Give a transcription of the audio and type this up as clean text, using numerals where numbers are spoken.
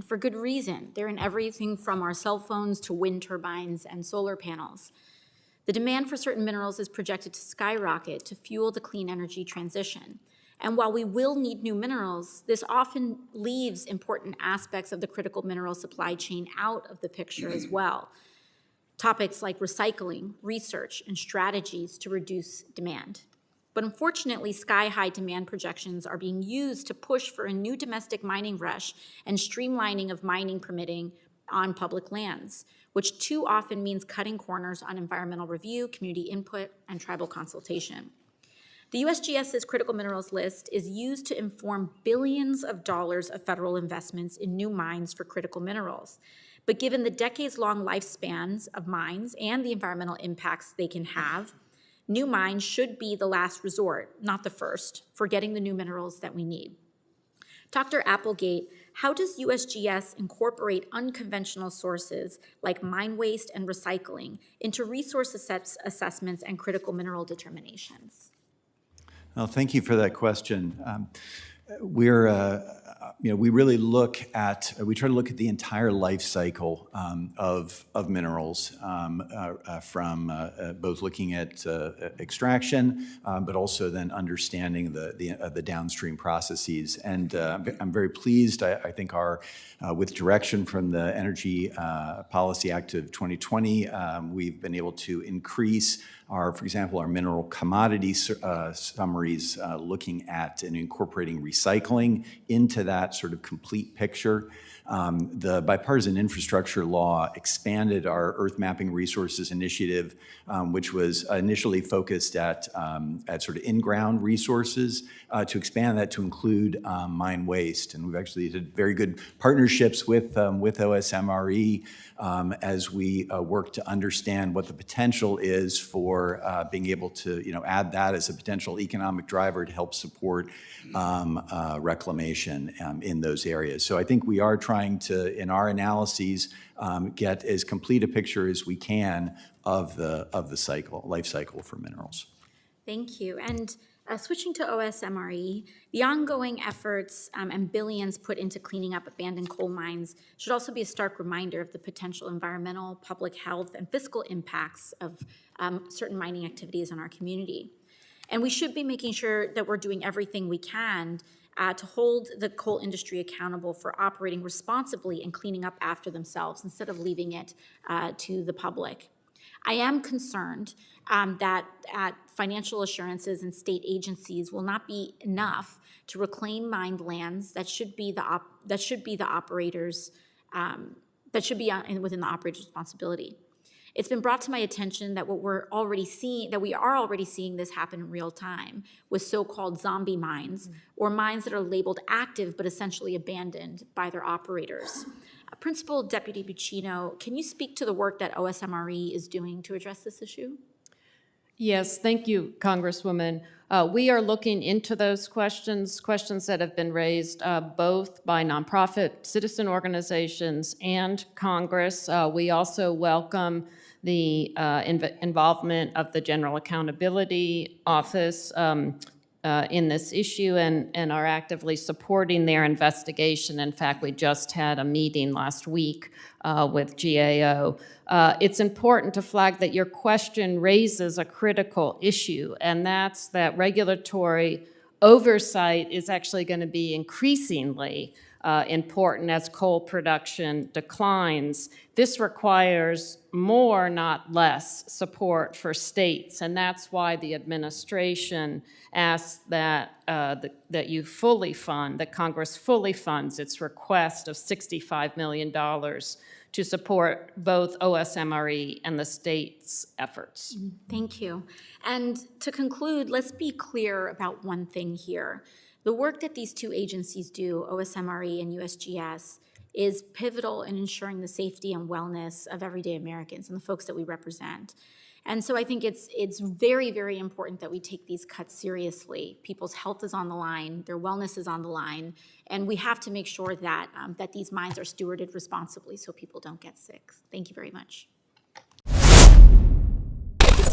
For good reason. They're in everything from our cell phones to wind turbines and solar panels. The demand for certain minerals is projected to skyrocket to fuel the clean energy transition. And while we will need new minerals, this often leaves important aspects of the critical mineral supply chain out of the picture as well. Topics like recycling, research, and strategies to reduce demand. But unfortunately, sky-high demand projections are being used to push for a new domestic mining rush and streamlining of mining permitting on public lands, which too often means cutting corners on environmental review, community input, and tribal consultation. The USGS's critical minerals list is used to inform billions of dollars of federal investments in new mines for critical minerals. But given the decades-long lifespans of mines and the environmental impacts they can have, new mines should be the last resort, not the first, for getting the new minerals that we need. Dr. Applegate, how does USGS incorporate unconventional sources like mine waste and recycling into resource assessments and critical mineral determinations? Well, thank you for that question. We really look at, we try to look at the entire life cycle of minerals, from both looking at extraction, but also then understanding the downstream processes. And I'm very pleased. I think with direction from the Energy Policy Act of 2020, we've been able to increase for example, our mineral commodity summaries, looking at and incorporating recycling into that sort of complete picture. The bipartisan infrastructure law expanded our Earth Mapping Resources Initiative, which was initially focused at sort of in-ground resources, to expand that to include mine waste. And we've actually had very good partnerships with OSMRE as we work to understand what the potential is for being able to add that as a potential economic driver to help support reclamation in those areas. So I think we are trying to, in our analyses, get as complete a picture as we can of the life cycle for minerals. Thank you. And switching to OSMRE, the ongoing efforts and billions put into cleaning up abandoned coal mines should also be a stark reminder of the potential environmental, public health, and fiscal impacts of certain mining activities in our community. And we should be making sure that we're doing everything we can to hold the coal industry accountable for operating responsibly and cleaning up after themselves instead of leaving it to the public. I am concerned that financial assurances and state agencies will not be enough to reclaim mined lands that should be the operators within the operator's responsibility. It's been brought to my attention that we are already seeing this happen in real time with so-called zombie mines, or mines that are labeled active but essentially abandoned by their operators. Principal Deputy Buccino, can you speak to the work that OSMRE is doing to address this issue? Yes, thank you, Congresswoman. We are looking into those questions that have been raised both by nonprofit citizen organizations and Congress. We also welcome the involvement of the General Accountability Office in this issue and are actively supporting their investigation. In fact, we just had a meeting last week with GAO. It's important to flag that your question raises a critical issue, and that's that regulatory oversight is actually going to be increasingly important as coal production declines. This requires more, not less, support for states, and that's why the administration asks that you fully fund, that Congress fully funds its request of $65 million to support both OSMRE and the state's efforts. Thank you. And to conclude, let's be clear about one thing here. The work that these two agencies do, OSMRE and USGS, is pivotal in ensuring the safety and wellness of everyday Americans and the folks that we represent. And so I think it's very, very important that we take these cuts seriously. People's health is on the line, their wellness is on the line, and we have to make sure that, that these mines are stewarded responsibly so people don't get sick. Thank you very much.